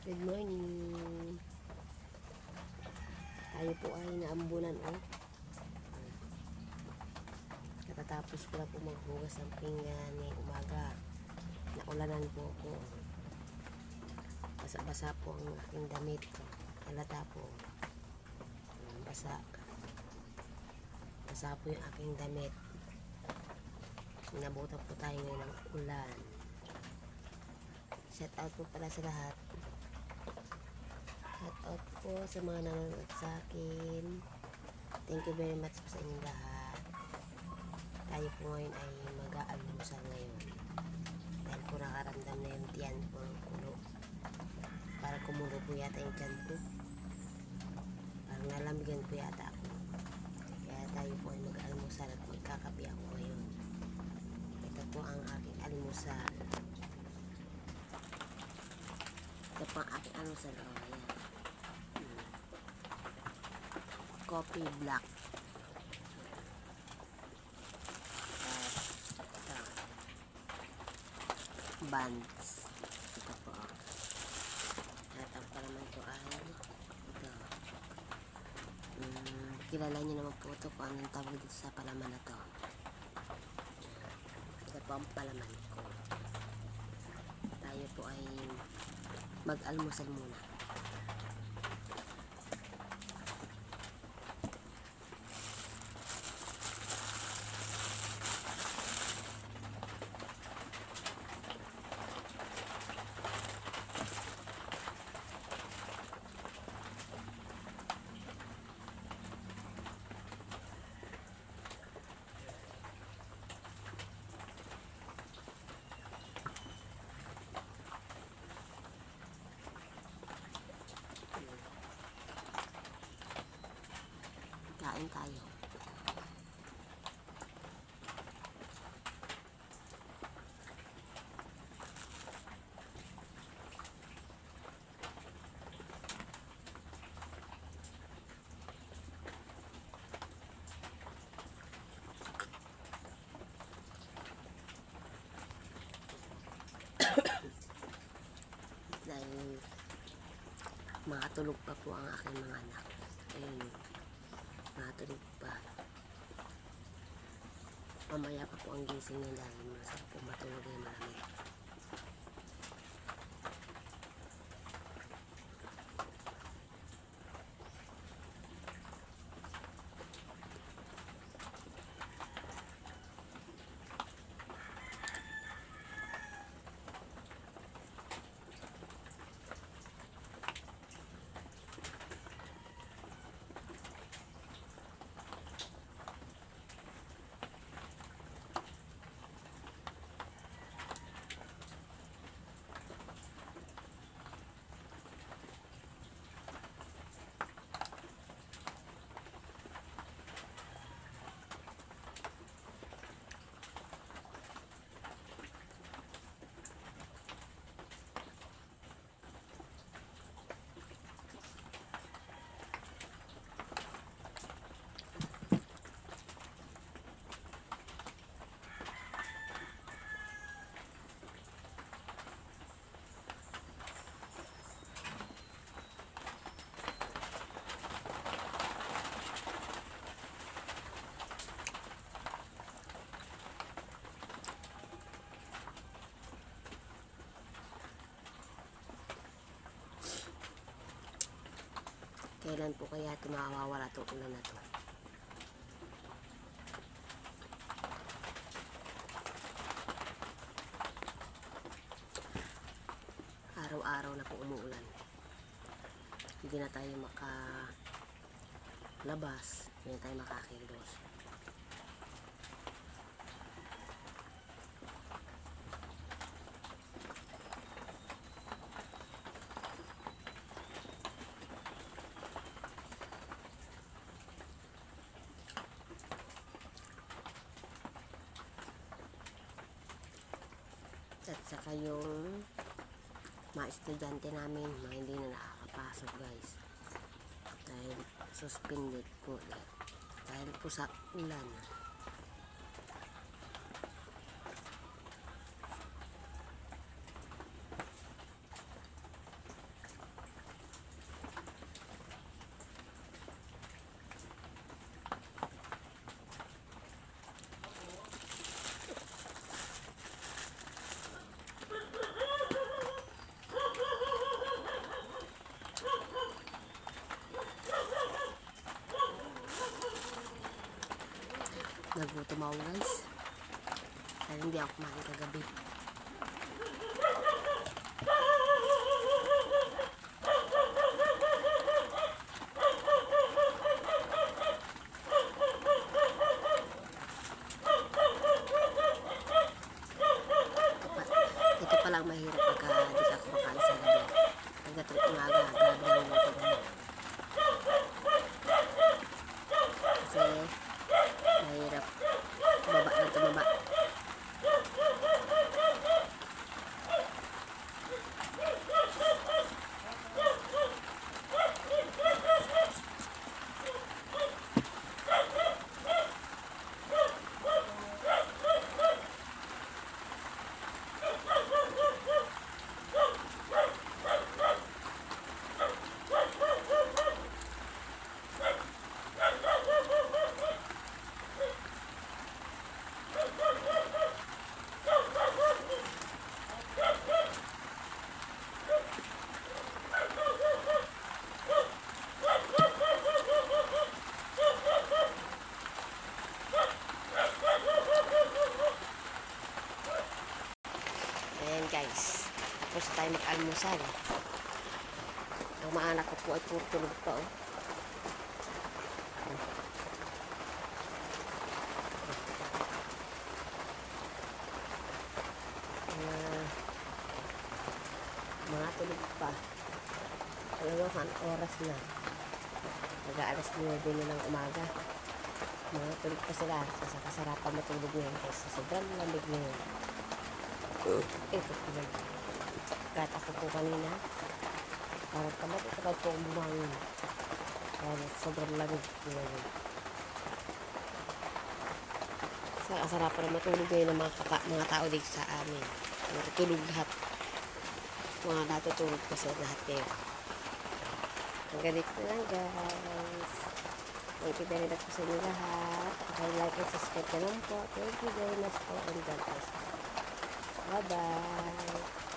Good morning. Tayo po ay naambunan Katatapos ko lang po maghugas ng pinggan ngayong umaga. Naulanan po ako. Basa-basa po ang aking damit. Halata po. Basa. Basa po yung aking damit. Nabutan po tayo ngayon ng ulan. Shout out po pala sa lahat. Shout out po sa mga nanonood sa akin. Thank you very much po sa inyong lahat. Tayo po ngayon ay mag-aalmusal ngayon. Dahil po nakaramdam na yung tiyan po ng kulo. Parang kumulo po yata yung tiyan ko. Parang nalamigan po yata ako. Kaya tayo po ay mag-aalmusal at magkakape ako ngayon. Ito po ang aking almusal. Ito po ang aking almusal. Ayan. Coffee black. Buns. Ito po. At ang palaman ko ay ito. Kilala nyo naman po ito kung anong tawag dito sa palaman na to. Ito po ang palaman ko. Tayo po ay mag-almusal muna. Kain tayo. Dahil makatulog pa po ang aking mga anak. Ayun. Matulog pa. Mamaya pa po ang gising nila dahil masarap po matulog yung malamig. Kailan po kaya ito mawawala itong ulan na ito? Araw-araw na po umuulan. Hindi na tayo makalabas. Hindi na tayo makakilos. At saka yung mga estudyante namin, mga hindi na nakakapasok guys. Dahil suspended po. Dahil po sa ulan. nagugutom ako guys. Dahil hindi ako kumain kagabi. Ito pa lang mahirap pagka di ka kumakain sa gabi. Pagdating umaga, grabe ang luto mo. Kasi mahirap tumaba na tumaba. Ayan guys, tapos na tayo mag-almusal. Ang mga anak ko po ay puro tulog pa oh. Mga tulog pa. Dalawang oras na. Mag-aalas 9 na ng umaga. Mga tulog pa sila. Sa kasarapan matulog ngayon kasi sobrang lamig ngayon. Ito po lang. Gat ako po kanina. Parang tamad po bumangin. Sobrang lamig po ngayon. Sa kasarapan na matulog ngayon ng mga tao dito sa amin. Natutulog lahat. Mga natutulog kasi lahat kayo. Hanggang dito na lang guys. Thank you very much po sa inyo lahat. Like and subscribe na lang po. Thank you very much po. And God bless. Bye-bye.